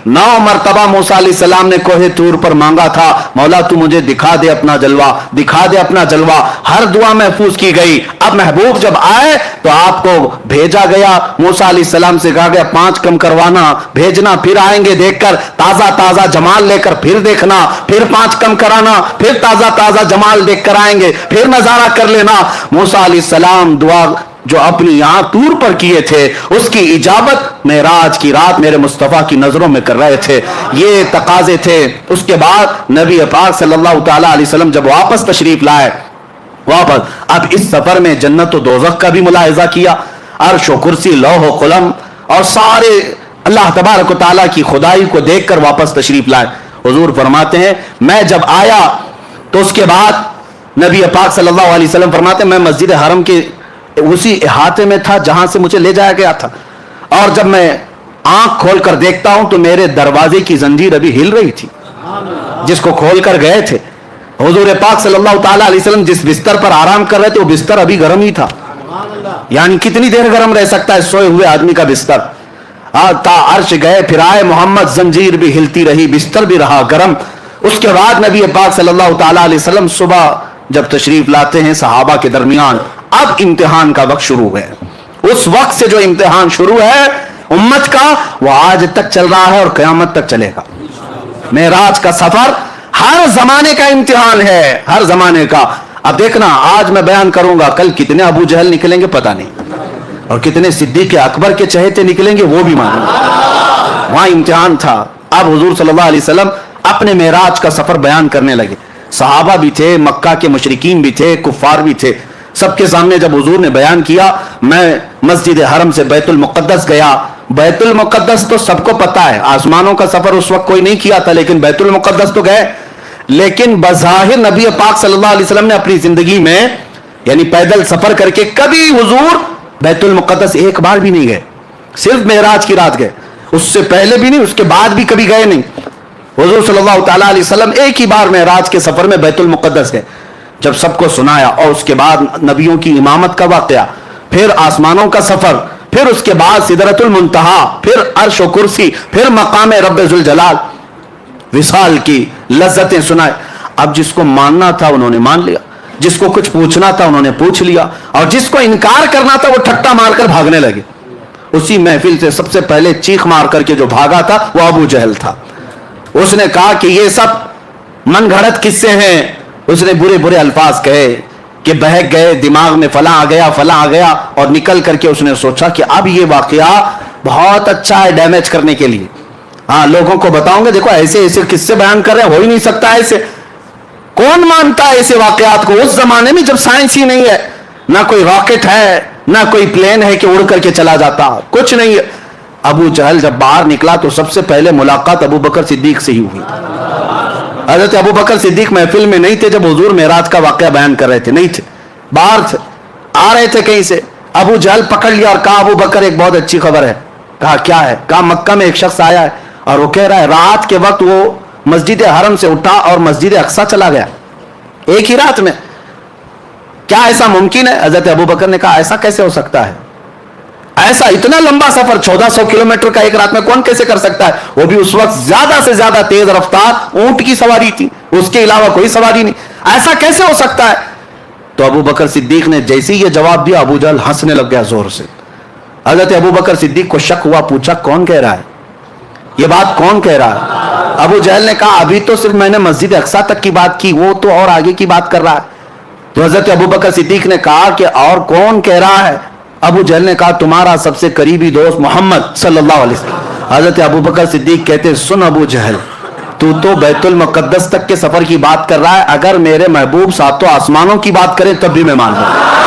9 मरतबा मूसा अलैहिस्सलाम ने कोहे तूर पर मांगा था, मौला तू मुझे दिखा दे अपना जलवा, दिखा दे अपना जलवा। हर दुआ महफूज की गई। अब महबूब जब आए तो आपको भेजा गया, मूसा अलैहिस्सलाम से कहा गया 5 कम करवाना, भेजना, फिर आएंगे देखकर ताजा ताजा जमाल लेकर, फिर देखना, फिर 5 कम कराना, फिर ताजा ताजा जमाल देख कर आएंगे, फिर नजारा कर लेना। मूसा अलैहिस्सलाम दुआ जो अपनी यहां तूर पर किए थे उसकी इजाबत मेराज की रात मेरे मुस्तफा की नजरों में कर रहे थे। ये तकाजे थे। उसके बाद नबी पाक सल्लल्लाहु तआला अलैहि वसल्लम जब वापस तशरीफ लाए, वापस अब इस सफर में जन्नत और दोज़ख का भी मुलाहिजा किया, अर्श व कुर्सी लौह व कलम और सारे अल्लाह तबारक व तआला की खुदाई को देखकर वापस तशरीफ लाए। हुजूर फरमाते हैं मैं जब आया तो उसके बाद नबी पाक सल्लल्लाहु अलैहि वसल्लम फरमाते हैं मैं मस्जिद हरम के उसी इहाते में था जहां से मुझे ले जाया गया था, और जब मैं आंख खोल कर देखता हूं तो मेरे दरवाजे की जंजीर अभी हिल रही थी जिसको खोल कर गए थे। हुजूर पाक सल्लल्लाहु तआला अलैहि वसल्लम जिस बिस्तर पर आराम कर रहे थे वो बिस्तर अभी गर्म ही था। यानी कितनी देर गर्म रह सकता है सोए हुए आदमी का बिस्तर। ता अर्श गए फिर आए मोहम्मद, जंजीर भी हिलती रही, बिस्तर भी रहा गर्म। उसके बाद नबी पाक सल्लल्लाहु तआला अलैहि वसल्लम सुबह जब तशरीफ लाते हैं सहाबा के दरमियान, अब इम्तिहान का वक्त शुरू है। उस वक्त से जो इम्तिहान शुरू है उम्मत का वो आज तक चल रहा है और क़यामत तक चलेगा। मेराज का सफर हर जमाने का इम्तिहान है, हर जमाने का। अब देखना आज मैं बयान करूंगा, कल कितने अबू जहल निकलेंगे पता नहीं, और कितने सिद्दीक अकबर के चहेते निकलेंगे वो भी मालूम। वहां इम्तिहान था। अब हुजूर सल्लल्लाहु अलैहि वसल्लम अपने मेराज का सफर बयान करने लगे। सहाबा भी थे, मक्का के मुशरिकीन भी थे, कुफ्फार भी थे। सबके सामने जब हुजूर ने बयान किया, मैं मस्जिद हरम से बैतुल मुक़द्दस गया। बैतुल मुक़द्दस तो सबको पता है, आसमानों का सफर उस वक्त कोई नहीं किया था, लेकिन बैतुल मुक़द्दस तो गए। लेकिन बज़ाहिर नबी पाक सल्लल्लाहु अलैहि वसल्लम ने अपनी जिंदगी में यानी पैदल सफर करके कभी हुजूर बैतुल मुक़द्दस एक बार भी नहीं गए, सिर्फ मेराज की रात गए। उससे पहले भी नहीं, उसके बाद भी कभी गए नहीं। हुजूर सल्लल्लाहु तआला अलैहि वसल्लम एक ही बार मेराज के सफर में बैतुल मुक़द्दस गए। जब सबको सुनाया और उसके बाद नबियों की इमामत का वाक़या, फिर आसमानों का सफर, फिर उसके बाद सिदरतुल मुंतहा, फिर अर्श व कुर्सी, फिर मकाम रब्बे जुल जलाल, विसाल की लज्जतें सुनाए। अब जिसको मानना था उन्होंने मान लिया, जिसको कुछ पूछना था उन्होंने पूछ लिया, और जिसको इनकार करना था वो ठट्टा मारकर भागने लगे। उसी महफिल से सबसे पहले चीख मार करके जो भागा था वो अबू जहल था। उसने कहा कि ये सब मन घड़त किस्से हैं। उसने बुरे बुरे अल्फाज कहे कि बहक गए, दिमाग में फला आ गया, फला आ गया, और निकल करके उसने सोचा कि अब ये वाकया बहुत अच्छा है डैमेज करने के लिए। हाँ, लोगों को बताऊंगे देखो ऐसे ऐसे किस्से बयान कर रहे हैं, हो ही नहीं सकता ऐसे। कौन मानता है ऐसे वाकयात को उस जमाने में जब साइंस ही नहीं है, ना कोई रॉकेट है, ना कोई प्लेन है कि उड़ करके चला जाता, कुछ नहीं है। अबू जहल जब बाहर निकला तो सबसे पहले मुलाकात अबू बकर सिद्दीक से ही हुई। हजरत अबू बकर सिद्दीक महफिल में नहीं थे जब हुजूर मेराज का वाकया बयान कर रहे थे, नहीं थे, बाहर थे, आ रहे थे कहीं से। अबू जहल पकड़ लिया और कहा अबू बकर एक बहुत अच्छी खबर है। कहा क्या है? कहा मक्का में एक शख्स आया है और वो कह रहा है रात के वक्त वो मस्जिद हरम से उठा और मस्जिद अक्सा चला गया एक ही रात में। क्या ऐसा मुमकिन है? हजरत अबू बकर ने कहा ऐसा कैसे हो सकता है? ऐसा इतना लंबा सफर 1400 किलोमीटर का एक रात में कौन कैसे कर सकता है? वो भी उस वक्त ज्यादा से ज्यादा तेज रफ्तार ऊंट की सवारी थी, उसके अलावा कोई सवारी नहीं। ऐसा कैसे हो सकता है? तो अबू बकर सिद्दीक ने जैसे ही ये जवाब दिया अबू जहल हंसने लग गया जोर से। हजरत अबू बकर सिद्दीक को शक हुआ, पूछा कौन कह रहा है ये बात, कौन कह रहा है? अबू जहल ने कहा अभी तो सिर्फ मैंने मस्जिद अक्सा तक की बात की, वो तो और आगे की बात कर रहा है। तो हजरत अबू बकर सिद्दीक ने कहा कि और कौन कह रहा है? अबू जहल ने कहा तुम्हारा सबसे करीबी दोस्त मोहम्मद सल्लल्लाहु अलैहि वसल्लम। हजरत अबू बकर सिद्दीक कहते सुन अबू जहल, तू तो बैतुल मुक़द्दस तक के सफर की बात कर रहा है, अगर मेरे महबूब सातों आसमानों की बात करें तब भी मैं मान लूंगा।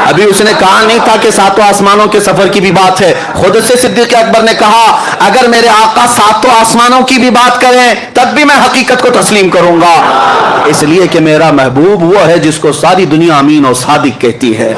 अभी उसने कहा नहीं था कि सातों आसमानों के सफर की भी बात है। खुद से सिद्दीक़ अकबर ने कहा अगर मेरे आका सातों आसमानों की भी बात करें तब भी मैं हकीकत को तस्लीम करूंगा, इसलिए कि मेरा महबूब वो है जिसको सारी दुनिया अमीन और सादिक कहती है।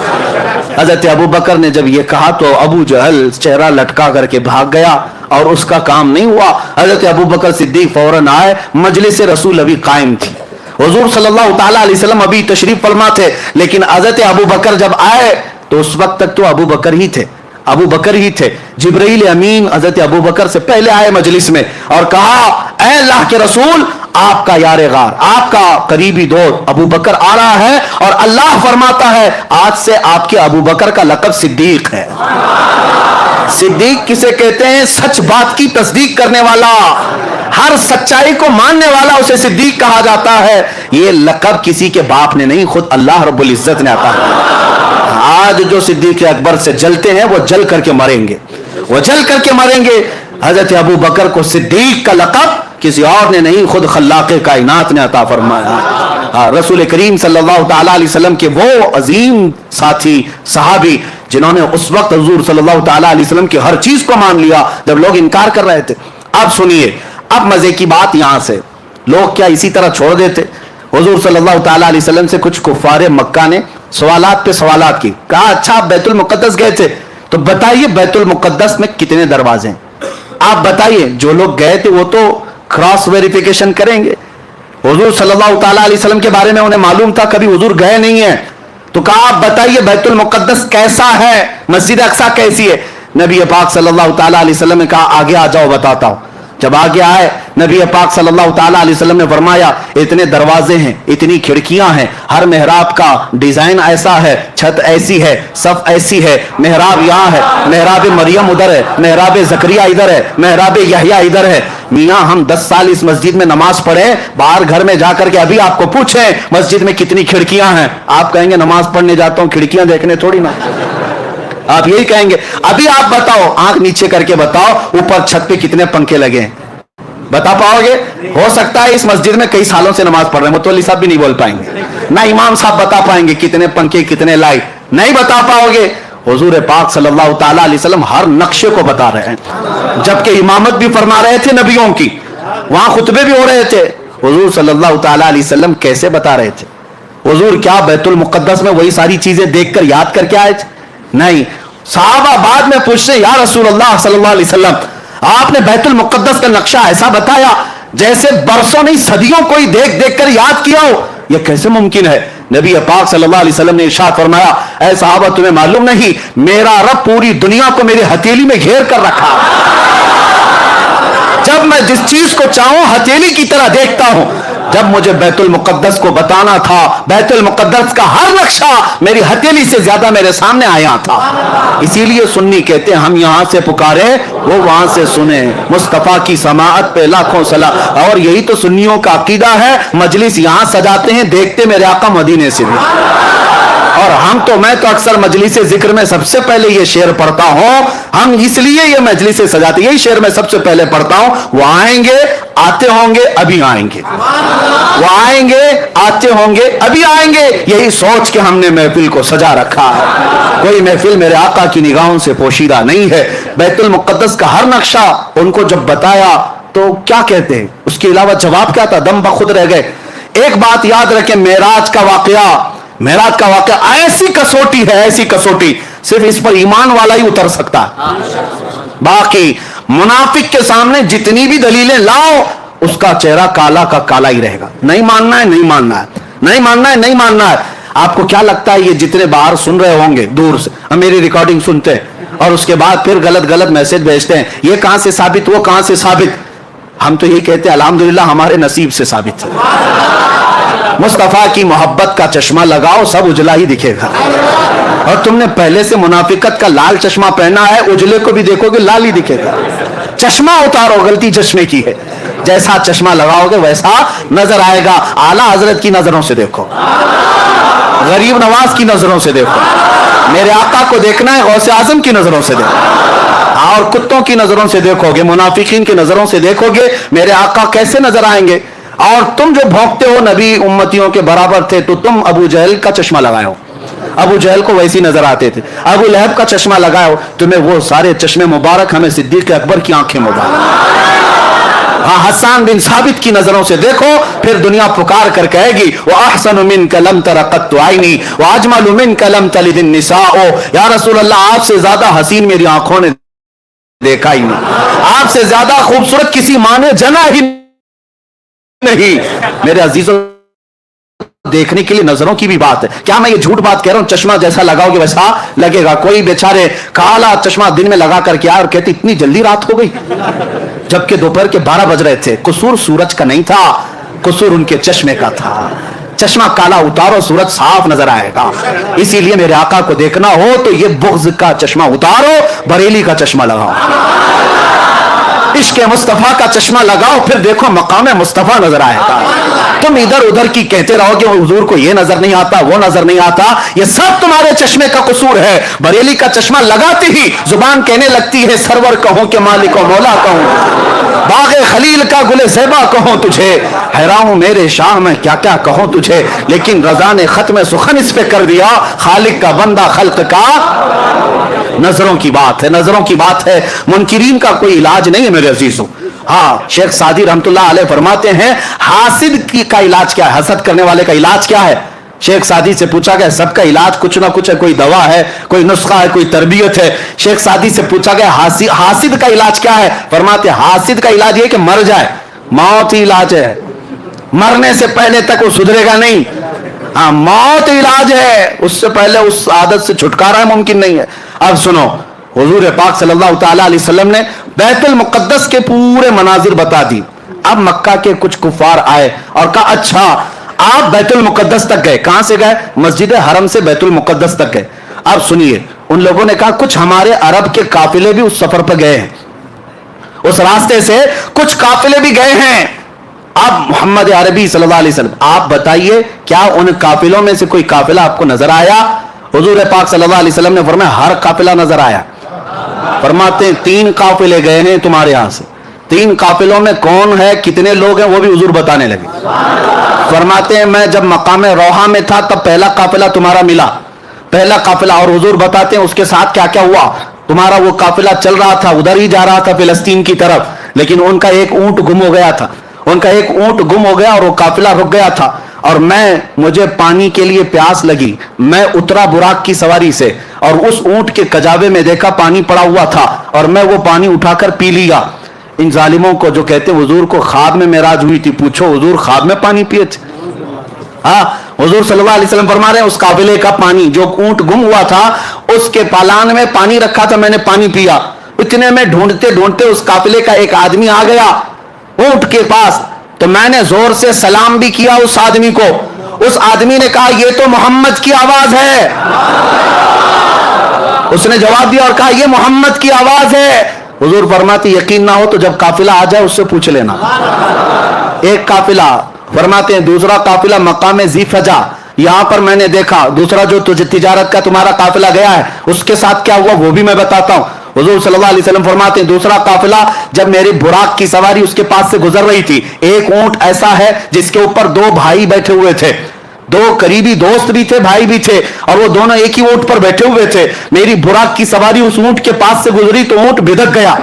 हजरत अबू बकर ने जब ये कहा तो अबू जहल चेहरा लटका करके भाग गया और उसका काम नहीं हुआ। हजरत अबू बकर सिद्दीक फौरन आए, मजलिस रसूल अभी कायम थी, हुजूर सल्लल्लाहु ताला अलैहि वसल्लम अभी तशरीफ फरमा थे, लेकिन हजरत अबू बकर जब आए तो उस वक्त तक तो अबू बकर ही थे। अबू बकर ही थे। जिब्रील अमीन हजरत अबू बकर से पहले आए मजलिस में और कहा, ऐ अल्लाह के रसूल, आपका यारे गार, आपका करीबी दोस्त अबू बकर आ रहा है और अल्लाह फरमाता है आज से आपके अबू बकर का लक़ब सिद्दीक है। सिद्दीक किसे कहते हैं? सच बात की तस्दीक करने वाला, हर सच्चाई को मानने वाला, उसे सिद्दीक कहा जाता है। ये लक़ब किसी के बाप ने नहीं, खुद अल्लाह रब्बुल इज्जत ने अता किया। आज जो सिद्दीक अकबर से जलते हैं वो जल करके मरेंगे, वो जल करके मरेंगे। हजरत अबू बकर को सिद्दीक का लक़ब किसी और ने नहीं, खुद खल्लाक़े कायनात ने अता फरमाया। रसूल करीम सल्लल्लाहु तआला अलैहि वसल्लम के वो अजीम साथी सहाबी जिन्होंने उस वक्त हुजूर सल्लल्लाहु तआला अलैहि वसल्लम की हर चीज को मान लिया जब लोग इनकार कर रहे थे। अब सुनिए, अब मजे की बात यहां से, लोग क्या इसी तरह छोड़ देते? हुजूर सल्लल्लाहु तआला अलैहि वसल्लम से कुछ कुफ्फारे मक्का ने सवालात पे सवालात की। कहा, अच्छा आप बैतुल मुक़द्दस गए थे, तो बताइए बैतुल मुक़द्दस में कितने दरवाजे हैं? आप बताइए। जो लोग गए थे वो तो क्रॉस वेरिफिकेशन करेंगे। हुजूर सल्लल्लाहु तआला अलैहि वसल्लम के बारे में उन्हें मालूम था, कभी हुजूर गए नहीं है, तो कहा आप बताइए बैतुल मुक़द्दस कैसा है, मस्जिद अक्सा कैसी है? नबी पाक सल्लल्लाहु तआला अलैहि वसल्लम ने कहा आगे आ जाओ बताता हूं। जब आगे आए, नबी पाक सल्लल्लाहु तआला अलैहि वसल्लम ने फरमाया इतने दरवाजे हैं, इतनी खिड़कियां हैं, हर मेहराब का डिजाइन ऐसा है, छत ऐसी है, सफ ऐसी है, मेहराब यहाँ है, मेहराब मरियम उधर है, मेहराब जकरिया इधर है, मेहराब यहया इधर है। मियाँ हम 10 साल इस मस्जिद में नमाज पढ़े, बाहर घर में जाकर के अभी आपको पूछे मस्जिद में कितनी खिड़कियां हैं, आप कहेंगे नमाज पढ़ने जाता हूं, खिड़कियां देखने थोड़ी ना, आप यही कहेंगे। अभी आप बताओ, आंख नीचे करके बताओ, ऊपर छत पे कितने पंखे लगे हैं? बता पाओगे? हो सकता है इस मस्जिद में कई सालों से नमाज पढ़ रहे हैं, मुतवल्ली साहब भी नहीं बोल पाएंगे, ना इमाम साहब बता पाएंगे कितने पंखे कितने लाइट, नहीं बता पाओगे। हुजूर पाक सल्लल्लाहु तआला अलैहि वसल्लम हर नक्शे को बता रहे हैं, जबकि इमामत भी फरमा रहे थे नबियों की, वहां खुतबे भी हो रहे थे। हुजूर सल्लल्लाहु तआला अलैहि वसल्लम कैसे बता रहे थे? हुजूर क्या बैतुल मुक़द्दस में वही सारी चीजें देखकर याद करके आए थे? नहीं। सहाबा बाद में पूछते, या रसूल अल्लाह सल्लल्लाहु अलैहि वसल्लम, आपने बैतुल मुक़द्दस का नक्शा ऐसा बताया जैसे बरसों नहीं सदियों कोई देख देख कर याद किया हो, यह कैसे मुमकिन है? नबी पाक सल्लल्लाहु अलैहि वसल्लम ने इरशाद फरमाया, ऐ सहाबा तुम्हें मालूम नहीं, मेरा रब पूरी दुनिया को मेरी हथेली में घेर कर रखा, जब मैं जिस चीज को चाहूं हथेली की तरह देखता हूं। जब मुझे बैतुल मुक़द्दस को बताना था, बैतुल मुक़द्दस का हर नक्शा मेरी हथेली से ज्यादा मेरे सामने आया था। इसीलिए सुन्नी कहते हैं हम यहां से पुकारे वो वहां से सुने, मुस्तफा की समाअत पे लाखों सलाम। और यही तो सुन्नियों का अकीदा है, मजलिस यहां सजाते हैं देखते मेरे आका मदीने से भी। और मैं तो अक्सर मजलिस जिक्र में सबसे पहले ये शेर पढ़ता हूं, हम इसलिए ये मजलिस सजाते, यही शेर मैं सबसे पहले पढ़ता हूं, वो आएंगे आते होंगे अभी आएंगे, वो आएंगे आते होंगे अभी आएंगे, यही सोच के हमने महफिल को सजा रखा है। कोई महफिल मेरे आका की निगाहों से पोशीदा नहीं है। बैतुल मुक़द्दस का हर नक्शा उनको जब बताया तो क्या कहते हैं, उसके अलावा जवाब क्या था, दम बखुद रह गए। एक बात याद रखें, मेराज का वाकया ऐसी कसौटी है, ऐसी कसौटी सिर्फ इस पर ईमान वाला ही उतर सकता है। बाकी मुनाफिक के सामने जितनी भी दलीलें लाओ, उसका चेहरा काला का काला ही रहेगा। नहीं मानना है, नहीं मानना है, नहीं मानना है, नहीं मानना है। आपको क्या लगता है ये जितने बाहर सुन रहे होंगे दूर से, हम मेरी रिकॉर्डिंग सुनते हैं और उसके बाद फिर गलत मैसेज भेजते हैं, ये कहां से साबित, वो कहां से साबित। हम तो यही कहते हैं अल्हम्दुलिल्लाह हमारे नसीब से साबित है। मुस्तफा की मोहब्बत का चश्मा लगाओ, सब उजला ही दिखेगा। और तुमने पहले से मुनाफिकत का लाल चश्मा पहना है, उजले को भी देखोगे लाल ही दिखेगा। चश्मा उतारो, गलती चश्मे की है, जैसा चश्मा लगाओगे वैसा नजर आएगा। आला हजरत की नजरों से देखो, गरीब नवाज की नजरों से देखो, मेरे आका को देखना है गौसे आजम की नजरों से देखो। और कुत्तों की नजरों से देखोगे, मुनाफिकीन की नजरों से देखोगे, मेरे आका कैसे नजर आएंगे। और तुम जो भौंकते हो नबी उम्मतियों के बराबर थे, तो तुम अबू जहल का चश्मा लगाए हो, अबू जहल को वैसी नजर आते थे। अबू लहब का चश्मा लगाए हो, तुम्हें वो सारे चश्मे मुबारक, हमें सिद्दीक अकबर की आंखें मुबारक। हाँ, हसन बिन साबित की नजरों से देखो, फिर दुनिया पुकार कर कहेगी वो अहसन मिन कलम तरक़त आईनी व अजमल मिन कलम तलिदिन निसाओ। या रसूल अल्लाह, आपसे ज्यादा हसीन मेरी आंखों ने देखा ही नहीं, आपसे ज्यादा खूबसूरत किसी माँ ने जना ही नहीं। मेरे अजीजों, देखने के लिए नजरों की भी बात है। क्या मैं ये झूठ बात कह रहा हूं? चश्मा जैसा लगाओगे वैसा लगेगा। कोई बेचारे काला चश्मा दिन में लगा करके आए और कहते इतनी जल्दी रात हो गई, जबकि दोपहर के 12 बज रहे थे। कसूर सूरज का नहीं था, कसूर उनके चश्मे का था। चश्मा काला उतारो, सूरज साफ नजर आएगा। इसीलिए मेरे आका को देखना हो तो ये बुग़्ज़ का चश्मा उतारो, बरेली का चश्मा लगाओ, इश्क़ मुस्तफा का चश्मा लगाओ, फिर देखो मकाम मुस्तफा नजर आएगा। तुम इधर उधर की कहते रहोगे हुजूर को ये नजर नहीं आता, वो नजर नहीं आता, ये सब तुम्हारे चश्मे का कसूर है। बरेली का चश्मा लगाते ही जुबान कहने लगती है सरवर कहूं कि मालिक और मौला कहूं, बाग़े खलील का गुले ज़ेबा कहूं तुझे, हैरान हूं मेरे शाह में क्या क्या कहूं तुझे। लेकिन रज़ा ने खत्म सुखन इस पे कर दिया, खालिक का बंदा खल्क का। नजरों की बात है, नजरों की बात है। मुनकिरीन का कोई इलाज नहीं है मेरे अजीजों। हाँ, शेख सादी रहमतुल्लाह अलैह फरमाते हैं हासिद का इलाज क्या है, हसद करने वाले का इलाज क्या है। शेख सादी से पूछा गया, सबका इलाज कुछ ना कुछ है, कोई दवा है, कोई नुस्खा है, कोई तरबियत है। शेख सादी से पूछा गया हासिद का इलाज क्या है। फरमाते हासिद का इलाज ये कि मर जाए, मौत ही इलाज है, मरने से पहले तक वो सुधरेगा नहीं। हाँ, मौत इलाज है, उससे पहले उस आदत से छुटकारा मुमकिन नहीं है। अब सुनो, हुजूर पाक सल्लल्लाहु तआला अलैहि वसल्लम ने बैतुल मुक़द्दस के पूरे मनाजिर बता दी। अब मक्का के कुछ कुफार आए और कहा अच्छा आप बैतुल मुक़द्दस तक गए। कहां से गए? मस्जिद हरम से बैतुल मुक़द्दस तक गए। अब सुनिए, उन लोगों ने कहा कुछ हमारे अरब के काफिले भी उस सफर पर गए हैं, उस रास्ते से कुछ काफिले भी गए हैं। अब मोहम्मद अरबी सल्लल्लाहु अलैहि वसल्लम आप बताइए क्या उन काफिलों में से कोई काफिला आपको नजर आया? हुजूर पाक सल्लल्लाहु अलैहि वसल्लम ने फरमाया हर काफिला नजर आया। फरमाते 3 काफिले गए हैं तुम्हारे यहां से, 3 काफिलों में कौन है, कितने लोग हैं, वो भी हुजूर बताने लगे। फरमाते हैं मैं जब मकाम रोहा में था तब पहला काफिला तुम्हारा मिला, पहला काफिला। और हुजूर बताते हैं उसके साथ क्या क्या हुआ। तुम्हारा वो काफिला चल रहा था, उधर ही जा रहा था फिलिस्तीन की तरफ, लेकिन उनका एक ऊंट गुम हो गया था, उनका एक ऊंट गुम हो गया और वो काफिला रुक गया था। और मुझे पानी के लिए प्यास लगी, मैं उतरा बुराक की सवारी से और उस ऊंट के कजाबे में देखा पानी पड़ा हुआ था और मैं वो पानी उठाकर पी लिया। इन जालिमों को जो कहते हैं हुजूर को ख्वाब में मेराज हुई थी, पूछो हुजूर ख्वाब में पानी पिए थे? हाँ, हुजूर सल्लल्लाहु अलैहि वसल्लम फरमा रहे हैं उस काफिले का पानी, जो ऊंट गुम हुआ था उसके पालान में पानी रखा था, मैंने पानी पिया। इतने में ढूंढते ढूंढते उस काफिले का एक आदमी आ गया ऊंट के पास, तो मैंने जोर से सलाम भी किया उस आदमी को। उस आदमी ने कहा ये तो मोहम्मद की आवाज है। उसने जवाब दिया और कहा ये मोहम्मद की आवाज है। हुजूर फरमाते यकीन ना हो तो जब काफिला आ जाए उससे पूछ लेना। एक काफिला, फरमाते हैं दूसरा काफिला मकाम ज़ीफ़जा, यहां पर मैंने देखा। दूसरा जो तिजारत का तुम्हारा काफिला गया है उसके साथ क्या हुआ वो भी मैं बताता हूं। हुजूर सल्लल्लाहु अलैहि वसल्लम फरमाते हैं दूसरा काफिला जब मेरी बुराक की सवारी उसके पास से गुजर रही थी, एक ऊंट ऐसा है जिसके ऊपर 2 भाई बैठे हुए थे, 2 करीबी दोस्त भी थे, भाई भी थे, और वो दोनों एक ही ऊंट पर बैठे हुए थे। मेरी बुराक की सवारी उस ऊंट के पास से गुजरी तो ऊंट बिदक गया।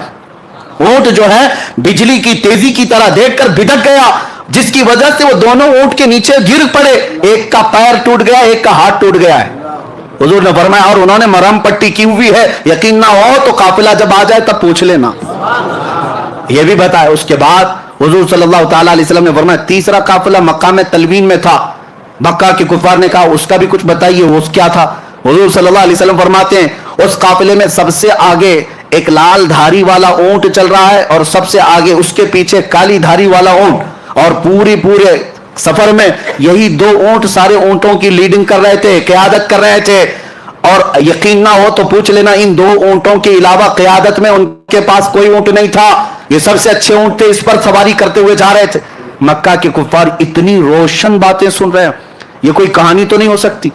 ऊंट जो है बिजली की तेजी की तरह देखकर बिदक गया, जिसकी वजह से वो दोनों ऊंट के नीचे गिर पड़े, एक का पैर टूट गया, एक का हाथ टूट गया है। हुजूर ने फरमाया और उन्होंने मरहम पट्टी की हुई है, यकीन ना हो तो काफिला जब आ जाए तब पूछ लेना। ये भी बताया। उसके बाद हुजूर सल्लल्लाहु तआला अलैहि वसल्लम ने फरमाया तीसरा काफिला मक्का में तलवीन में था। मक्का के कुफार ने कहा उसका भी कुछ बताइए, वो क्या था? हुजूर सल्लल्लाहु अलैहि वसल्लम फरमाते हैं उस काफिले में सबसे आगे एक लाल धारी वाला ऊंट चल रहा है और सबसे आगे उसके पीछे काली धारी वाला ऊंट, और पूरे सफर में यही 2 ऊंट सारे ऊंटों की लीडिंग कर रहे थे, क़यादत कर रहे थे। और यकीन ना हो तो पूछ लेना इन 2 ऊंटों के अलावा क़यादत में उनके पास कोई ऊंट नहीं था, ये सबसे अच्छे ऊंट थे, इस पर सवारी करते हुए जा रहे थे। मक्का के कुफार इतनी रोशन बातें सुन रहे हैं, ये कोई कहानी तो नहीं हो सकती।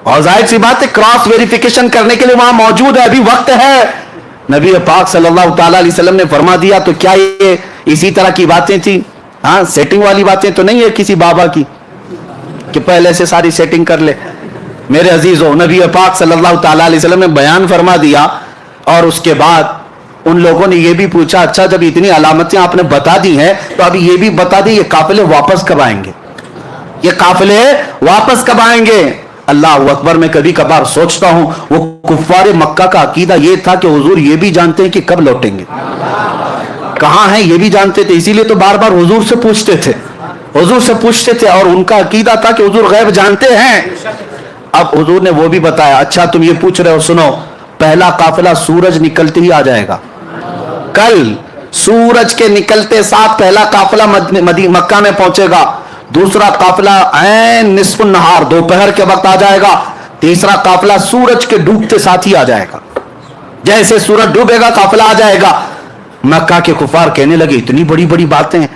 और जाहिर सी बात है क्रॉस वेरिफिकेशन करने के लिए वहां मौजूद है, अभी वक्त है। नबी पाक सल्लल्लाहु तआला अलैहि वसल्लम ने फरमा दिया, तो क्या ये इसी तरह की बातें थी? हाँ, सेटिंग वाली बातें तो नहीं है किसी बाबा की कि पहले से सारी सेटिंग कर ले। मेरे अजीजों, नबी पाक सल्लल्लाहु तआला अलैहि वसल्लम ने बयान फरमा दिया और उसके बाद उन लोगों ने यह भी पूछा अच्छा जब इतनी अलामतें आपने बता दी हैं तो अभी ये भी बता दी ये काफिले वापस कब आएंगे, ये काफिले वापस कब आएंगे? अल्लाह अकबर, मैं कभी कभार सोचता हूं वो कुफ्फारे मक्का का अकीदा ये था कि हुजूर ये भी जानते हैं कि कब लौटेंगे, कहां हैं ये भी जानते थे, इसीलिए तो बार बार हुजूर से पूछते थे। हुजूर से पूछते थे और उनका अकीदा था कि हुजूर गैब जानते हैं। अब हुजूर ने वो भी बताया, अच्छा तुम ये पूछ रहे हो, सुनो, पहला काफिला सूरज निकलते ही आ जाएगा। कल सूरज के निकलते साथ पहला काफिला मक्का में पहुंचेगा, दूसरा काफिला ऐन निस्फ नहार दोपहर के वक्त आ जाएगा, तीसरा काफिला सूरज के डूबते साथ ही आ जाएगा। जैसे सूरज डूबेगा काफिला आ जाएगा। मक्का के कुफार कहने लगे, इतनी बड़ी बड़ी बातें,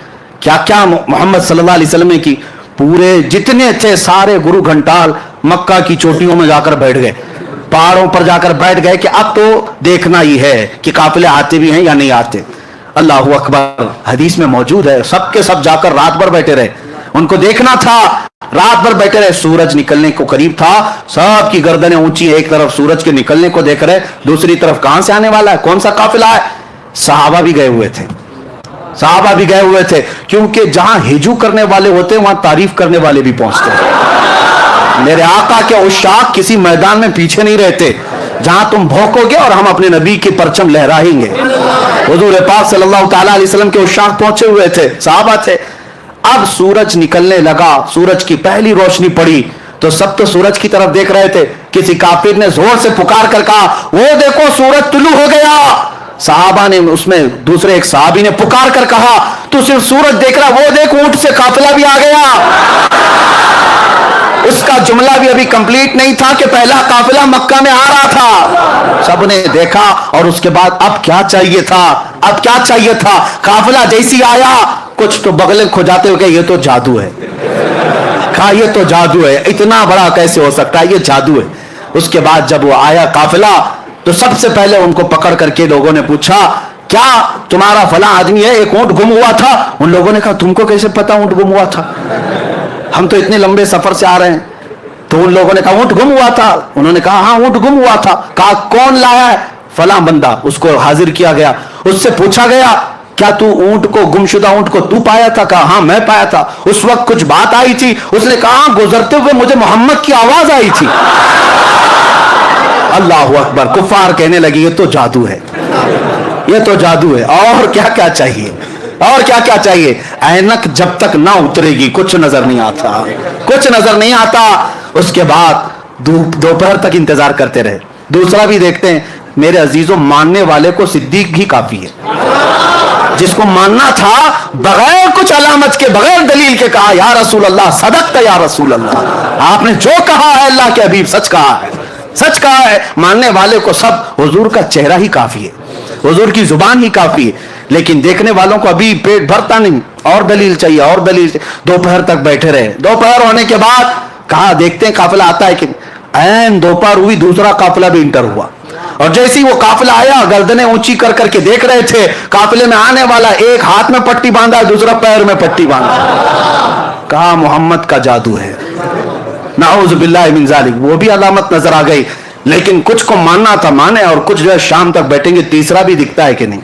क्या क्या मोहम्मद सल्लल्लाहु अलैहि वसल्लम की, पूरे जितने थे सारे गुरु घंटाल मक्का की चोटियों में जाकर बैठ गए, पहाड़ों पर जाकर बैठ गए कि अब तो देखना ही है कि काफिले आते भी हैं या नहीं आते। अल्लाहु अकबर, हदीस में मौजूद है, सबके सब जाकर रात भर बैठे रहे, उनको देखना था, रात भर बैठे रहे। सूरज निकलने को करीब था, सबकी गर्दनें ऊंची, एक तरफ सूरज के निकलने को देख रहे, दूसरी तरफ कहां से आने वाला है, कौन सा काफिला है। सहाबा भी गए हुए थे, सहाबा भी गए हुए थे, क्योंकि जहां हिजू करने वाले होते वहां तारीफ करने वाले भी पहुंचते हैं। मेरे आका के उशाक किसी मैदान में पीछे नहीं रहते, जहां तुम भौंकोगे और हम अपने नबी की परचम लहराएंगे। हुजूर पाक सल्लल्लाहु ताला अलैहि वसल्लम के उशाक पहुंचे हुए थे, सहाबा थे। अब सूरज निकलने लगा, सूरज की पहली रोशनी पड़ी तो सब तो सूरज की तरफ देख रहे थे। किसी काफिर ने जोर से पुकार कर कहा, वो देखो सूरज तुलू हो गया। सहाबा ने, उसमें दूसरे एक सहाबी ने पुकार कर कहा, तू सिर्फ सूरज देख रहा, वो देख ऊंट से काफिला भी आ गया। उसका जुमला भी अभी कंप्लीट नहीं था कि पहला काफिला मक्का में आ रहा था। सबने देखा और उसके बाद अब क्या चाहिए था, अब क्या चाहिए था। काफिला जैसी आया, कुछ तो बगले खुजाते हुए, ये तो जादू है, कहा ये तो जादू है, इतना बड़ा कैसे हो सकता है, ये जादू है। उसके बाद जब वो आया काफिला, तो सबसे पहले उनको पकड़ करके लोगों ने पूछा, क्या तुम्हारा फला आदमी है, एक ऊंट गुम हुआ था। उन लोगों ने कहा, तुमको कैसे पता ऊंट गुम हुआ था, हम तो इतने लंबे सफर से आ रहे हैं। तो उन लोगों ने कहा, ऊंट गुम हुआ था। उन्होंने कहा, हाँ ऊंट गुम हुआ था। कहा, कौन लाया है, फला बंदा। उसको हाजिर किया गया, उससे पूछा गया, क्या तू ऊंट को, गुमशुदा ऊंट को तू पाया था। कहा, हाँ मैं पाया था। उस वक्त कुछ बात आई थी। उसने कहा, गुजरते हुए मुझे मोहम्मद की आवाज आई थी। अल्लाहु अकबर। कुफार कहने लगी, ये तो जादू है, ये तो जादू है, और क्या क्या चाहिए, और क्या क्या चाहिए। ऐनक जब तक ना उतरेगी कुछ नजर नहीं आता, कुछ नजर नहीं आता। उसके बाद दोपहर तक इंतजार करते रहे। दूसरा भी देखते हैं, मेरे अजीजों, मानने वाले को सिद्दीक ही काफी है। जिसको मानना था, बगैर कुछ अलामत के, बगैर दलील के कहा, या रसूल अल्लाह सदक़्ता या रसूल अल्लाह, आपने जो कहा है अल्लाह के हबीब सच कहा है, सच कहा है। मानने वाले को सब हुजूर का चेहरा ही काफी है, हुजूर की जुबान ही काफी है। लेकिन देखने वालों को अभी पेट भरता नहीं, और दलील चाहिए, और दलील चाहिए। दोपहर तक बैठे रहे। दोपहर होने के बाद कहा, देखते हैं काफिला आता है कि। ऐन दोपहर हुई, दूसरा काफिला भी इंटर हुआ, और जैसे ही वो काफिला आया, गर्दनें ऊंची कर करके देख रहे थे, काफिले में आने वाला, एक हाथ में पट्टी बांधा, दूसरा पैर में पट्टी बांधा। कहा, मोहम्मद का जादू है, नाऊज़ु बिल्लाहि मिन ज़ालिक। वो भी अलामत नजर आ गई। लेकिन कुछ को मानना था माने, और कुछ जो है शाम तक बैठेंगे, तीसरा भी दिखता है कि नहीं,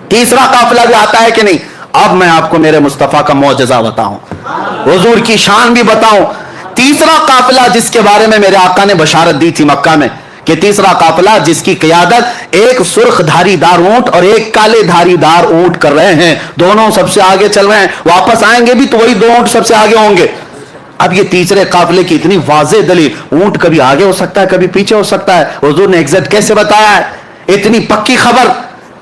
तीसरा काफिला भी आता है कि नहीं। अब मैं आपको मेरे मुस्तफा का मौजज़ा बताऊं, हुजूर की शान भी बताऊं। तीसरा काफिला जिसके बारे में मेरे आका ने बशारत दी थी मक्का में, कि तीसरा काफिला जिसकी क़ियादत एक सुर्ख धारीदार ऊंट और एक काले धारीदार ऊंट कर रहे हैं, दोनों सबसे आगे चल रहे हैं, वापस आएंगे भी तो वही दो ऊंट सबसे आगे होंगे। अब ये तीसरे काफिले की इतनी वाज़ेह दलील, ऊंट कभी आगे हो सकता है, कभी पीछे हो सकता है, हुजूर ने एग्जैक्ट कैसे बताया है, इतनी पक्की खबर।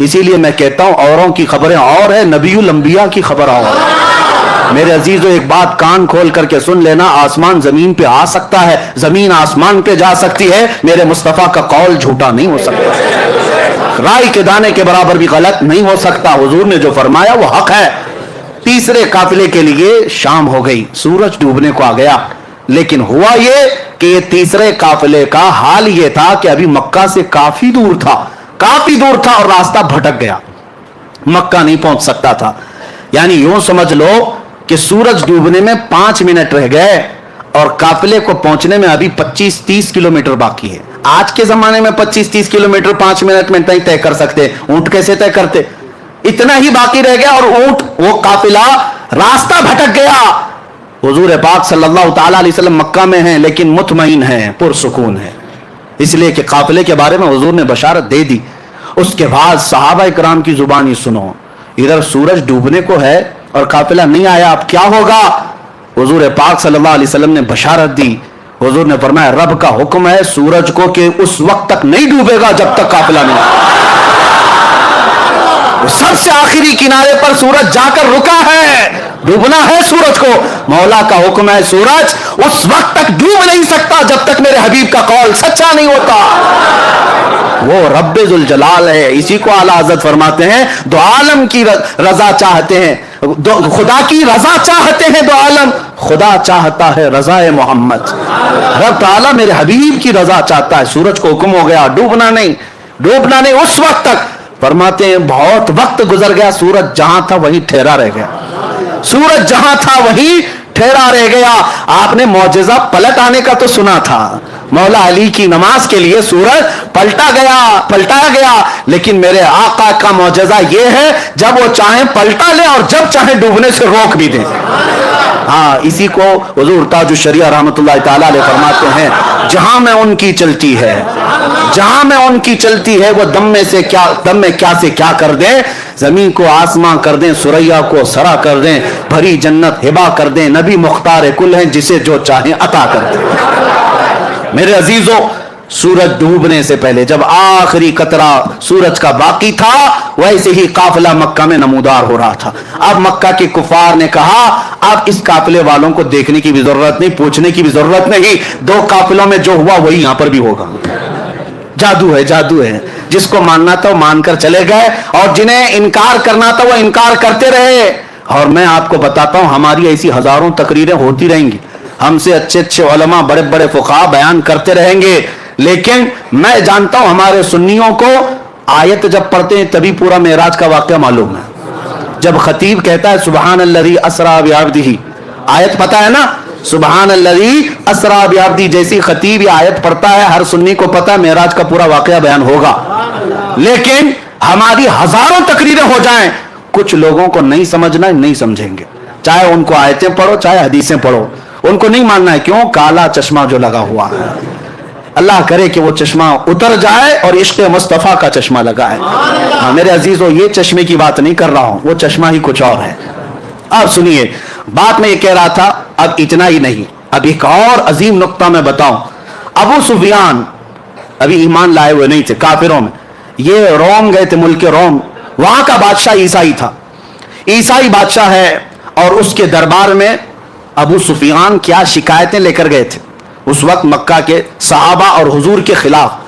इसीलिए मैं कहता हूं, औरों की खबरें और है, नबीउल अंबिया की खबर और। मेरे अजीजों, एक बात कान खोल करके सुन लेना, आसमान जमीन पे आ सकता है, जमीन आसमान पे जा सकती है, मेरे मुस्तफा का कौल झूठा नहीं हो सकता, राई के दाने के बराबर भी गलत नहीं हो सकता। हुजूर ने जो फरमाया वो हक है। तीसरे काफिले के लिए शाम हो गई, सूरज डूबने को आ गया। लेकिन हुआ ये कि ये तीसरे काफिले का हाल ये था कि अभी मक्का से काफी दूर था, काफी दूर था, और रास्ता भटक गया, मक्का नहीं पहुंच सकता था। यानी यूं समझ लो कि सूरज डूबने में 5 मिनट रह गए और काफिले को पहुंचने में अभी 25-30 किलोमीटर बाकी है। आज के जमाने में 25-30 किलोमीटर 5 मिनट में नहीं तय कर सकते, ऊंट कैसे तय करते। इतना ही बाकी रह गया और ऊंट, वो काफिला रास्ता भटक गया। हुजूर पाक सल्लल्लाहु ताला अलैहि वसल्लम मक्का में हैं, लेकिन मुतमईन हैं, पुरसुकून है, इसलिए कि काफिले के बारे में हुजूर ने बशारत दे दी। उसके बाद सहाबा इकराम की जुबानी सुनो, इधर सूरज डूबने को है, और काफिला नहीं आया, अब क्या होगा? हुजूर पाक सल्लल्लाहु अलैहि वसल्लम ने बशारत दी। हुजूर ने फरमाया रब का हुक्म है सूरज को कि उस वक्त तक नहीं डूबेगा जब तक काफिला नहीं आए। सबसे आखिरी किनारे पर सूरज जाकर रुका है, डूबना है सूरज को। मौला का हुक्म है सूरज उस वक्त तक डूब नहीं सकता जब तक मेरे हबीब का कौल सच्चा नहीं होता। वो रब्बे जुल जलाल है। इसी को आला हज़रत फरमाते हैं दो आलम की रजा चाहते हैं, खुदा की रजा चाहते हैं दो आलम, खुदा चाहता है रजाए मोहम्मद। रब ताला मेरे हबीब की रजा चाहता है। सूरज को हुक्म हो गया डूबना नहीं, डूबना नहीं उस वक्त तक। फरमाते हैं बहुत वक्त गुजर गया, सूरज जहां था वहीं ठहरा रह गया, सूरज जहां था वहीं ठहरा रह गया। आपने मौजज़ा पलट आने का तो सुना था, मौला अली की नमाज के लिए सूरज पलटाया गया, लेकिन मेरे आका का मौजज़ा ये है जब वो चाहे पलटा ले और जब चाहे डूबने से रोक भी दे। हाँ, इसी को हुजूर ताजुश शरिया रहमतुल्लाह ताला अलैह फरमाते हैं जहां में उनकी चलती है, जहां में उनकी चलती है वो दम में क्या से क्या कर दे, जमीन को आसमां कर दें, सुरैया को सरा कर दें, भरी जन्नत हिबा कर दें, नबी मुख्तार कुल हैं जिसे जो चाहे अता कर दें। मेरे अजीजों, सूरज डूबने से पहले जब आखिरी कतरा सूरज का बाकी था वैसे ही काफिला मक्का में नमूदार हो रहा था। अब मक्का के कुफार ने कहा अब इस काफिले वालों को देखने की भी जरूरत नहीं, पूछने की भी जरूरत नहीं, दो काफिलों में जो हुआ वही यहां पर भी होगा। जादू है, जादू है। जिसको मानना था वो मानकर चले गए और जिन्हें इनकार करना था वो इनकार करते रहे। और मैं आपको बताता हूं हमारी ऐसी हजारों तकरीरें होती रहेंगी, हमसे अच्छे अच्छे उलमा बड़े बड़े फुक़हा बयान करते रहेंगे, लेकिन मैं जानता हूं हमारे सुन्नियों को आयत जब पढ़ते हैं तभी पूरा मेराज का वाक़या मालूम है। जब खतीब कहता है सुबहान अल्लज़ी असरा बिअब्दिही, आयत पता है ना, सुबहान अल्लज़ी असरा बिअब्दिही, जैसी खतीब ये आयत पढ़ता है हर सुन्नी को पता है मेराज का पूरा वाक़या बयान होगा। लेकिन हमारी हजारों तकरीरें हो जाएं, कुछ लोगों को नहीं समझना है, नहीं समझेंगे, चाहे उनको आयतें पढ़ो चाहे हदीसें पढ़ो, उनको नहीं मानना है। क्यों? काला चश्मा जो लगा हुआ है। अल्लाह करे कि वो चश्मा उतर जाए और इश्क़ मुस्तफ़ा का चश्मा लगा है। हाँ मेरे अजीजों, ये चश्मे की बात नहीं कर रहा हूं, वो चश्मा ही कुछ और है। अब सुनिए बात मैं ये कह रहा था, अब इतना ही नहीं, अब एक और अजीम नुक्ता मैं बताऊं। अबू सुफियान अभी ईमान लाए हुए नहीं थे, काफिरों में, ये रोम गए थे, मुल्क रोम, वहां का बादशाह ईसाई था, ईसाई बादशाह है। और उसके दरबार में अबू सुफियान क्या शिकायतें लेकर गए थे उस वक्त मक्का के सहाबा और हुजूर के खिलाफ,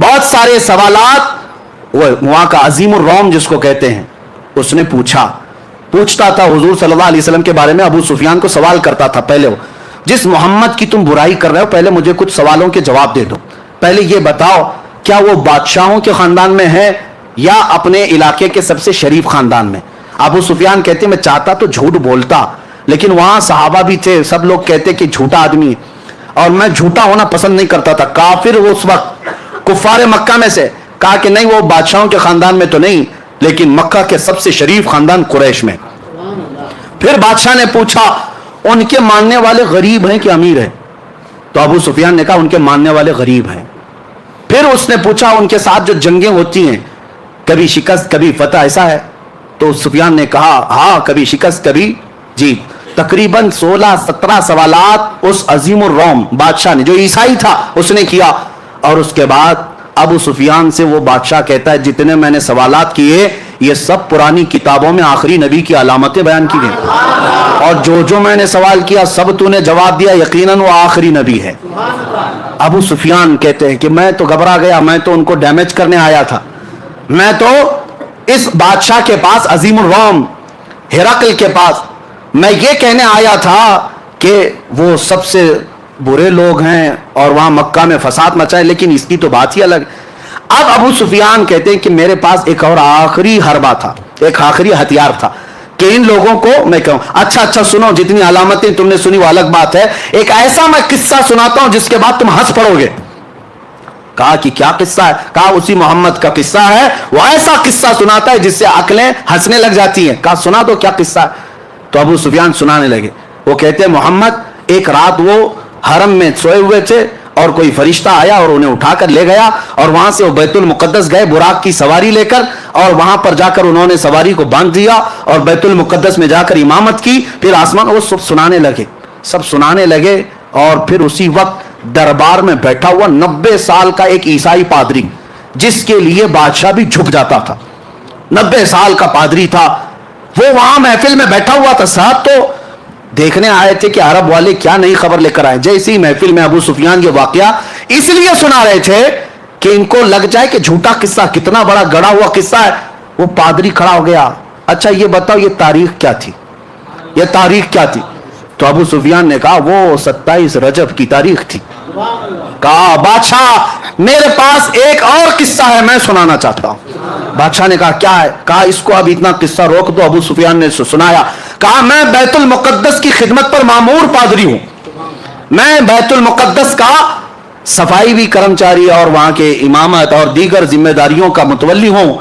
बहुत सारे सवालात। वो वहां का अजीमुर रोम जिसको कहते हैं, उसने पूछता था हुजूर सल्लल्लाहु अलैहि वसल्लम के बारे में, अबू सुफियान को सवाल करता था, पहले वो जिस मोहम्मद की तुम बुराई कर रहे हो पहले मुझे कुछ सवालों के जवाब दे दो, पहले ये बताओ क्या वो बादशाहों के खानदान में है या अपने इलाके के सबसे शरीफ खानदान में। अबू सुफियान कहते मैं चाहता तो झूठ बोलता, लेकिन वहां सहाबा भी थे, सब लोग कहते कि झूठा आदमी है और मैं झूठा होना पसंद नहीं करता था। काफिर वो उस वक्त कुफारे मक्का में से कहा कि नहीं वो बादशाहों के खानदान में तो नहीं, लेकिन मक्का के सबसे शरीफ खानदान कुरैश में। फिर बादशाह ने पूछा उनके मानने वाले गरीब हैं कि अमीर हैं? तो अबू सुफियान ने कहा उनके मानने वाले गरीब हैं। फिर उसने पूछा उनके साथ जो जंगें होती हैं कभी शिकस्त कभी फतह ऐसा है? तो सुफियान ने कहा हाँ कभी शिकस्त कभी जीत। तकरीबन 16-17 सवालात उस अजीमुर रोम बादशाह ने, जो ईसाई था, उसने किया। और उसके बाद अबू सुफियान से वो बादशाह कहता है जितने मैंने सवालात किए ये सब पुरानी किताबों में आखिरी नबी की अलामतें बयान की गई, और जो जो मैंने सवाल किया सब तूने जवाब दिया, यकीनन वो आखिरी नबी है। अबू सुफियान कहते हैं कि मैं तो घबरा गया, मैं तो उनको डैमेज करने आया था, मैं तो इस बादशाह के पास अजीमुर रोम हिरकल के पास मैं ये कहने आया था कि वो सबसे बुरे लोग हैं और वहां मक्का में फसाद मचाए, लेकिन इसकी तो बात ही अलग। अब अबू सुफियान कहते हैं कि मेरे पास एक और आखिरी हरबा था, एक आखिरी हथियार था कि इन लोगों को मैं कहूं अच्छा सुनो, जितनी अलामतें तुमने सुनी वो अलग बात है, एक ऐसा मैं किस्सा सुनाता हूं जिसके बाद तुम हंस पड़ोगे। कहा कि क्या किस्सा है? कहा उसी मोहम्मद का किस्सा है, वो ऐसा किस्सा सुनाता है जिससे अकलें हंसने लग जाती हैं। कहा सुना दो क्या किस्सा है? तो अबू सुफियान सुनाने लगे। वो कहते हैं मोहम्मद एक रात वो हरम में सोए हुए थे اور کوئی فرشتہ آیا اور انہیں اٹھا کر لے گیا, اور وہاں سے وہ بیت المقدس گئے براق کی سواری لے کر, اور وہاں پر جا کر انہوں نے سواری کو باندھ دیا اور بیت المقدس میں جا کر امامت کی. پھر آسمان وہ سب سنانے لگے. اور پھر اسی وقت دربار میں بیٹھا ہوا 90 سال کا ایک عیسائی پادری, جس کے لیے بادشاہ بھی جھک جاتا تھا, 90 سال کا پادری تھا, وہ وہاں محفل میں بیٹھا ہوا تھا. صاحب تو دیکھنے آئے تھے کہ عرب والے کیا نئی خبر لے کر آئے. جیسے ہی محفل میں ابو سفیان یہ واقعہ اس لیے سنا رہے تھے کہ ان کو لگ جائے کہ جھوٹا قصہ, کتنا بڑا گڑا ہوا قصہ ہے. وہ پادری کھڑا ہو گیا, اچھا یہ بتاؤ یہ تاریخ کیا تھی, یہ تاریخ کیا تھی؟ تو ابو سفیان نے کہا وہ 27 رجب کی تاریخ تھی. کہا بادشاہ میرے پاس ایک اور قصہ ہے, میں سنانا چاہتا ہوں. بادشاہ نے کہا کیا ہے؟ کہا اس کو اب اتنا قصہ روک دو. ابو سفیان نے سنایا. کہا میں بیت المقدس کی خدمت پر مامور پادری ہوں, میں بیت المقدس کا صفائی بھی کرمچاری اور وہاں کے امامت اور دیگر ذمہ داریوں کا متولی ہوں.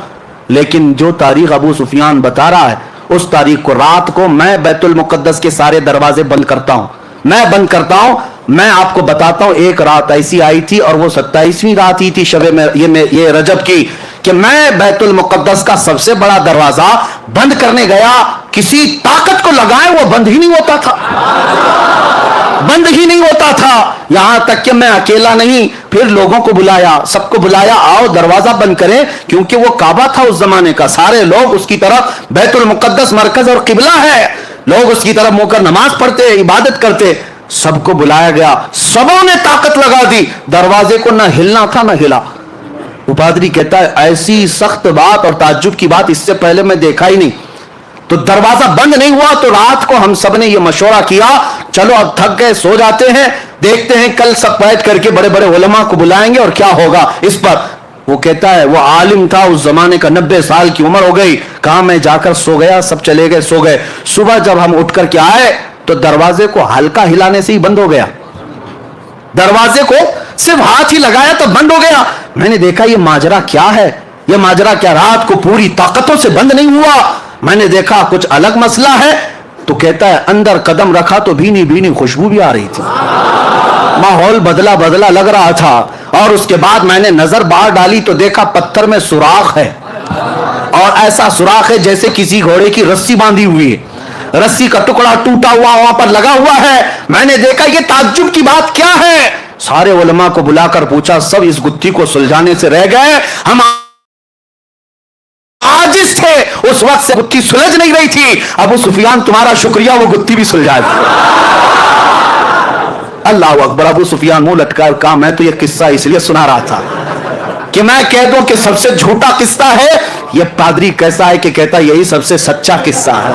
لیکن جو تاریخ ابو سفیان بتا رہا ہے, اس تاریخ کو رات کو میں بیت المقدس کے سارے دروازے بند کرتا ہوں, میں بند کرتا ہوں. میں آپ کو بتاتا ہوں ایک رات ایسی آئی تھی, اور وہ 27ویں رات ہی تھی شب یہ رجب کی, کہ میں بیت المقدس کا سب سے بڑا دروازہ بند کرنے گیا. کسی طاقت کو لگائے وہ بند ہی نہیں ہوتا تھا, بند ہی نہیں ہوتا تھا. یہاں تک کہ میں اکیلا نہیں, پھر لوگوں کو بلایا, سب کو بلایا, آؤ دروازہ بند کریں, کیونکہ وہ کعبہ تھا اس زمانے کا, سارے لوگ اس کی طرف, بیت المقدس مرکز اور قبلہ ہے, لوگ اس کی طرف منہ کر نماز پڑھتے, عبادت کرتے. سب کو بلایا گیا, سبوں نے طاقت لگا دی, دروازے کو نہ ہلنا تھا نہ ہلا. وہ پادری کہتا ہے ایسی سخت بات اور تعجب کی بات اس سے پہلے میں دیکھا ہی نہیں. تو دروازہ بند نہیں ہوا. تو رات کو ہم سب نے یہ مشورہ کیا, چلو اب تھک گئے, سو جاتے ہیں, دیکھتے ہیں کل سب بیٹھ کر کے بڑے بڑے علماء کو بلائیں گے اور کیا ہوگا اس پر. وہ کہتا ہے وہ عالم تھا اس زمانے کا, 90 سال کی عمر ہو گئی. کہا میں جا کر سو گیا, سب چلے گئے, سو گئے. صبح جب ہم اٹھ کر کے آئے تو دروازے کو ہلکا ہلانے سے ہی بند ہو گیا, دروازے کو صرف ہاتھ ہی لگایا تو بند ہو گیا. میں نے دیکھا یہ ماجرا کیا ہے, یہ ماجرا کیا, رات کو پوری طاقتوں سے بند نہیں ہوا. میں نے دیکھا کچھ الگ مسئلہ ہے. تو کہتا ہے اندر قدم رکھا تو بھینی بھینی خوشبو بھی آ رہی تھی, ماحول بدلا بدلا لگ رہا تھا. اور اس کے بعد میں نے نظر باہر ڈالی تو دیکھا پتھر میں سوراخ ہے, اور ایسا سوراخ ہے جیسے کسی گھوڑے کی رسی باندھی ہوئی ہے, رسی کا ٹکڑا ٹوٹا ہوا وہاں پر لگا ہوا ہے. میں نے دیکھا یہ تعجب کی بات کیا ہے. سارے علماء کو بلا کر پوچھا, سب اس گتھی کو سلجھانے سے رہ گئے, ہم عاجز تھے, اس وقت سے گتھی سلجھ نہیں رہی تھی. ابو سفیان تمہارا شکریہ, وہ گتھی بھی سلجھا دی. اللہ اکبر. ابو سفیان منہ لٹکا کہا میں تو یہ قصہ اس لیے سنا رہا تھا کہ میں کہہ دوں کہ سب سے جھوٹا قصہ ہے. یہ پادری کیسا ہے کہ کہتا یہی سب سے سچا قصہ ہے,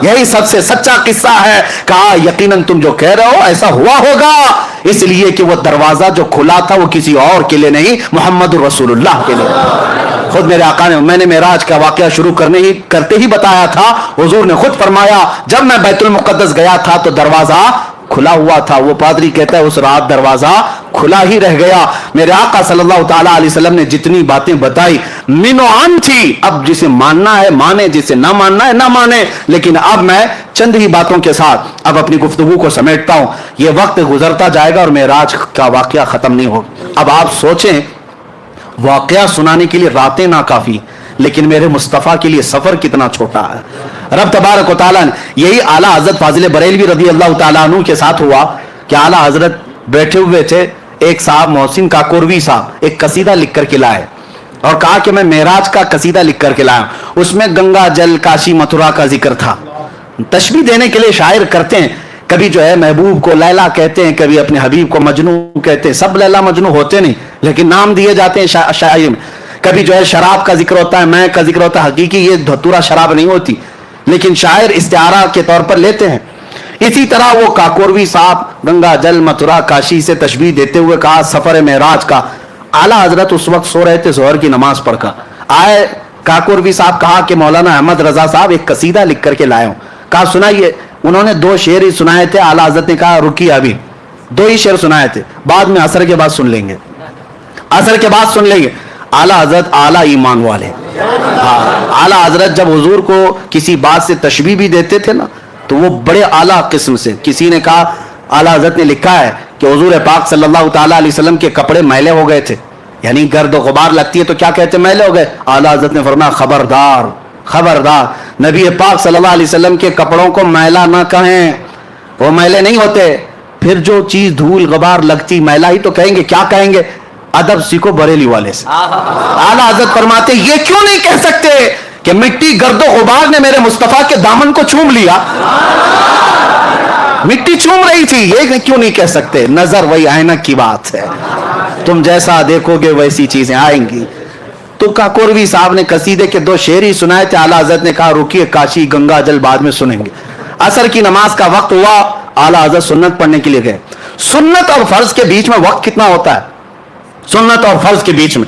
یہی سب سے سچا قصہ ہے. کہا یقیناً تم جو کہہ رہے ہو ایسا ہوا ہوگا, اس لیے کہ وہ دروازہ جو کھلا تھا وہ کسی اور کے لیے نہیں, محمد رسول اللہ کے لیے. خود میرے آقا نے, میں نے معراج کا واقعہ شروع کرتے ہی بتایا تھا, حضور نے خود فرمایا جب میں بیت المقدس گیا تھا تو دروازہ کھلا ہوا تھا. وہ پادری کہتا ہے اس رات دروازہ کھلا ہی رہ گیا. میرے آقا صلی اللہ تعالیٰ علیہ وسلم نے جتنی باتیں بتائی منو عام تھی. اب جسے ماننا ہے مانے, جسے نہ ماننا ہے نہ مانے. لیکن اب میں چند ہی باتوں کے ساتھ اب اپنی گفتگو کو سمیٹتا ہوں. یہ وقت گزرتا جائے گا اور معراج کا واقعہ ختم نہیں ہوگا. اب آپ سوچیں, واقعہ سنانے کے لیے راتیں ناکافی, لیکن میرے مصطفیٰ کے لیے سفر کتنا چھوٹا ہے. رب تبارک و تعالیٰ نے, یہی اعلیٰ حضرت فاضل بریلوی رضی اللہ تعالیٰ عنہ کے ساتھ ہوا کہ اعلیٰ حضرت بیٹھے ہوئے تھے, ایک صاحب محسن کاکوروی صاحب ایک قصیدہ لکھ کر کے لائے اور کہا کہ میں معراج کا قصیدہ لکھ کر کے لایا. اس میں گنگا جل کاشی متھرا کا ذکر تھا. تشبیہ دینے کے لیے شاعر کرتے ہیں, کبھی جو ہے محبوب کو لیلا کہتے ہیں, کبھی اپنے حبیب کو مجنو کہتے ہیں. سب لیلا مجنو ہوتے نہیں, لیکن نام دیے جاتے ہیں شاعر میں. کبھی جو ہے شراب کا ذکر ہوتا ہے, میں کا ذکر ہوتا ہے. حقیقی یہ دھتورا شراب نہیں ہوتی, لیکن شاعر استعارہ کے طور پر لیتے ہیں. اسی طرح وہ کاکوروی صاحب گنگا جل متھرا کاشی سے تشبیہ دیتے ہوئے کہا سفر معراج کا. اعلیٰ حضرت اس وقت سو رہے تھے, ظہر کی نماز پڑھ کر آئے. کاکوروی صاحب کہا کہ مولانا احمد رضا صاحب ایک قصیدہ لکھ کر کے لائے ہوں. کہا سنائیے. انہوں نے 2 شعر ہی سنائے تھے. اعلیٰ حضرت نے کہا رکیے, ابھی 2 ہی شعر سنائے تھے, بعد میں عصر کے بعد سن لیں گے, عصر کے بعد سن لیں گے. اعلیٰ حضرت اعلیٰ ایمان والے. اعلیٰ حضرت جب حضور کو کسی بات سے تشبیہ بھی دیتے تھے نا, تو وہ بڑے اعلیٰ قسم سے. کسی نے کہا, اعلیٰ حضرت نے لکھا ہے کہ हुजूर पाक सल्लल्लाहु ताला अलैहि वसल्लम के कपड़े मैले हो गए थे, यानी गर्द गुबार लगती है तो क्या कहते हैं, मैले हो गए। आला हज़रत ने फरमाया खबरदार खबरदार, नबी पाक सल्लल्लाहु अलैहि वसल्लम के कपड़ों को मैला ना कहें, वो मैले नहीं होते। फिर जो चीज धूल गुबार लगती मैला ही तो कहेंगे, क्या कहेंगे, अदब सीखो बरेली वाले से। आला हज़रत फरमाते ये क्यों नहीं कह सकते कि मिट्टी गर्दो गुबार ने मेरे मुस्तफा के दामन को चूम लिया, मिट्टी चूम रही थी, ये क्यों नहीं कह सकते। नजर वही ऐनक की बात है, तुम जैसा देखोगे वैसी चीजें आएंगी। तो काकोरवी साहब ने कसीदे के 2 शेर ही सुनाए थे। आला हज़रत ने कहा रुकिए, काशी गंगा जल बाद में सुनेंगे। असर की नमाज का वक्त हुआ, आला हज़रत सुन्नत पढ़ने के लिए गए। सुन्नत और फर्ज के बीच में वक्त कितना होता है, सुन्नत और फर्ज के बीच में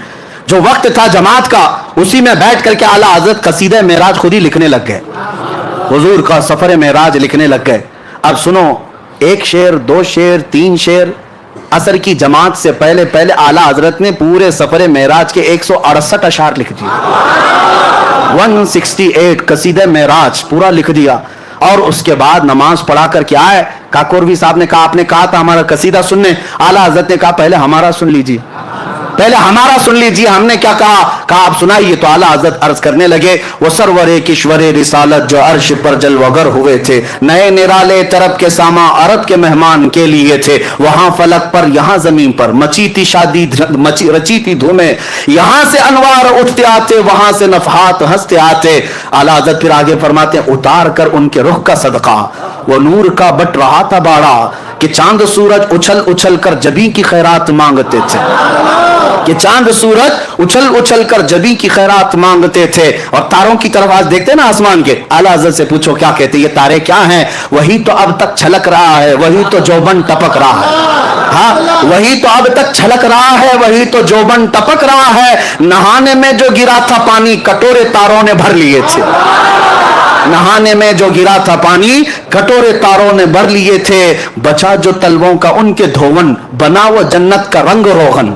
जो वक्त था जमात का, उसी में बैठ करके आला हज़रत कसीदे मेराज खुद ही लिखने लग गए, हुजूर का सफर मेराज लिखने लग गए। अब सुनो, 1 शेर 2 शेर 3 शेर। असर की जमात से पहले पहले आला हज़रत ने पूरे सफर मेराज के 168 अशार लिख दिए, 168 कसीदे मेराज पूरा लिख दिया। और उसके बाद नमाज पढ़ा कर क्या है, काकोरवी साहब ने कहा आपने कहा था हमारा कसीदा सुनने, आला हज़रत ने कहा पहले हमारा सुन लीजिए, पहले हमारा सुन लीजिए। हमने क्या कहा आप सुनाइए। तो आला हज़रत अर्ज करने लगे, वो सरवरे किश्वरे रिसालत जो अर्श पर जलवगर हुए थे, नए निराले तरफ के सामा अरब के मेहमान के लिए थे, वहां फलक पर यहाँ जमीन पर मची थी शादी रची थी धूमें, यहाँ से अनवार उठते आते वहां से नफहात हंसते आते। आला हज़रत फिर आगे फरमाते हैं, उतार कर उनके रुख का सदका वो नूर का बट रहा था बाड़ा, कि चांद सूरज उछल उछल कर जबी की खैरात मांगते थे, कि चांद सूरज उछल उछल कर जबी की खैरात मांगते थे। और तारों की तरफ आज देखते ना आसमान के, आला हज़रत से पूछो क्या कहते, ये तारे क्या हैं, वही तो अब तक छलक रहा है, वही तो जोबन टपक रहा है। हाँ, वही तो अब तक छलक रहा है, वही तो जोबन टपक रहा है। नहाने में जो गिरा था पानी कटोरे तारों ने भर लिए थे, नहाने में जो गिरा था पानी कटोरे तारों ने भर लिए थे। बचा जो तलवों का उनके धोवन, बना वो जन्नत का रंग रोगन,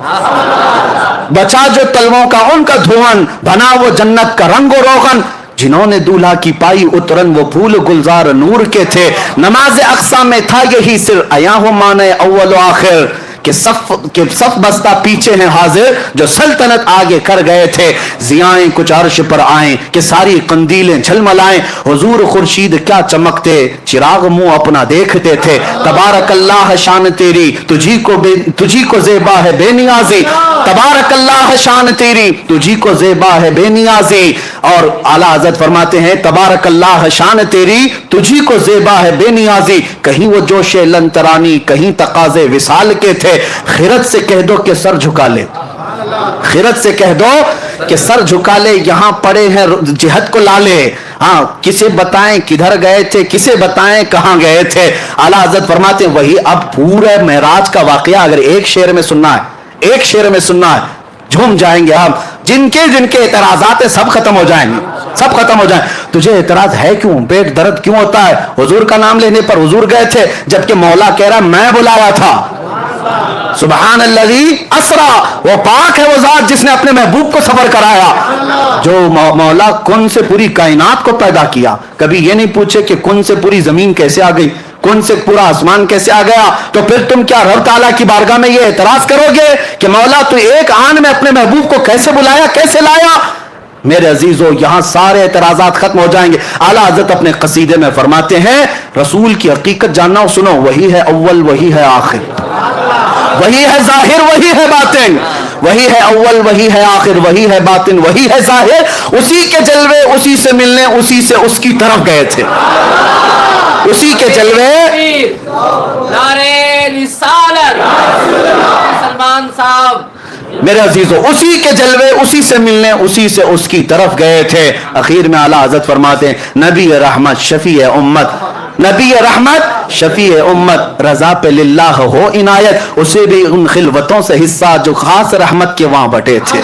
बचा जो तलवों का उनका धोवन, बना वो जन्नत का रंग रोगन। जिन्होंने दूल्हा की पाई उतरन वो फूल गुलजार नूर के थे, नमाज अक्सा में था यही सिर अया हो माने अव्वल आखिर, कि सफ बस्ता पीछे हैं हाजिर जो सल्तनत आगे कर गए थे। जियाएं कुछ अर्श पर आए कि सारी कंदीलें झलमलाएं, हुजूर खुर्शीद क्या चमकते चिराग मुंह अपना देखते थे। तबारकल्लाह शान तेरी तुझी को ज़ेबा है बेनियाजी, तबारकल्लाह शान तेरी तुझी को ज़ेबा है बेनियाजी। और आला हज़रत फरमाते हैं तबारकल्लाह शान तेरी तुझी को ज़ेबा है बेनियाजी। कहीं वो जोशे लंतरानी कहीं तकाज़े विसाल के थे, खिरत से कह दो कि सर झुका ले, खिरत से कह दो कि सर झुका ले, यहां पड़े हैं जिहद को लाले। हाँ, किसे बताएं किधर गए थे, किसे बताएं कहां गए थे। आला हज़रत फरमाते हैं वही अब पूरे मेराज का वाकया अगर 1 शेर में सुनना है, 1 शेर में सुनना है, झूम जाएंगे हम। जिनके जिनके एतराजात है सब खत्म हो जाएंगे, सब खत्म हो जाए। तुझे एतराज है क्यों, पेट दर्द क्यों होता है, हुजूर का नाम लेने पर हुजूर गए थे जबकि मौला कह रहा मैं बुलाया था। सुबहान अल्लज़ी असरा, वो पाक है वो जात जिसने अपने महबूब को सफर कराया। जो मौला कुन से पूरी कायनात को पैदा किया, कभी ये नहीं पूछे कि कुन से पूरी जमीन कैसे आ गई, कुन से पूरा आसमान कैसे आ गया। तो फिर तुम क्या रब ताला की बारगाह में ये एतराज करोगे कि मौला तू एक आन में अपने महबूब को कैसे बुलाया, कैसे लाया। मेरे अजीजों, यहां सारे एतराजात खत्म हो जाएंगे। आला हज़रत अपने कसीदे में फरमाते हैं रसूल की हकीकत जानना हो, सुनो, वही है अव्वल वही है आखिर, वही है जाहिर वही है बातिन, वही है अव्वल वही है आखिर, वही है बातिन वही है जाहिर। उसी के जलवे उसी से मिलने उसी से उसकी तरफ गए थे, उसी के जलवे। नारे रिसालत सलमान साहब, मेरे अजीजों, उसी के जलवे उसी से मिलने उसी से उसकी तरफ गए थे। आखिर में आला हज़रत फरमाते हैं नबी रहमत शफी उम्मत, नबी रहमत शफी उम्मत, रजा पे लिल्लाह हो इनायत, उसे भी उन खिलवतों से हिस्सा जो खास रहमत के वहां बटे थे,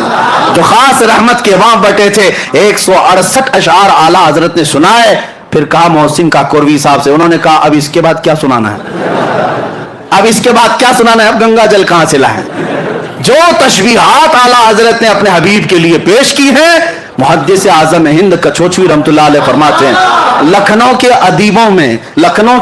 जो खास रहमत के वहां बटे थे। 168 अशार आला हज़रत ने सुनाए। फिर कहा मोहसिन काकोरवी साहब से, उन्होंने कहा अब इसके बाद क्या सुनाना है, अब इसके बाद क्या सुनाना है, अब गंगा जल कहां से लाएं। जो तशबीहात आला हज़रत ने अपने हबीब के लिए पेश की है, मुहद्दिस आज़म हिंद कछोचवी रहमतुल्लाह अलैह फरमाते हैं लखनऊ के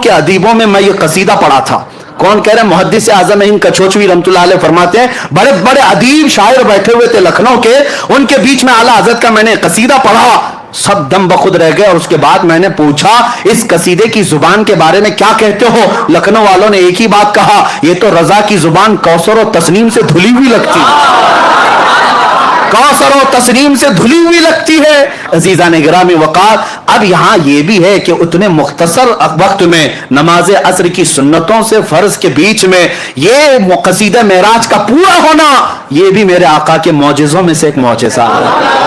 अदीबों में मैं ये कसीदा पढ़ा था, कौन कह रहे हैं? मुहद्दिस आज़म हिंद कछोचवी रहमतुल्लाह अलैह फरमाते हैं, बड़े बड़े अदीब शायर बैठे हुए थे लखनऊ के, उनके बीच में आला हज़रत का मैंने कसीदा पढ़ा, सब दम बखुद रह गए। और उसके बाद मैंने पूछा, इस कसीदे की जुबान के बारे में क्या कहते हो? लखनऊ वालों ने एक ही बात कहा, ये तो रजा की जुबान कौसर और तस्नीम से धुली हुई लगती है, कौसर और तस्नीम से धुली हुई लगती है। अजीजान गिरामी वक़ार, अब यहाँ ये भी है कि उतने मुख्तसर वक्त में नमाज असर की सुन्नतों से फर्ज के बीच में ये कसीदा मेराज का पूरा होना, ये भी मेरे आका के मौजिज़ों में से एक मौजिज़ा है।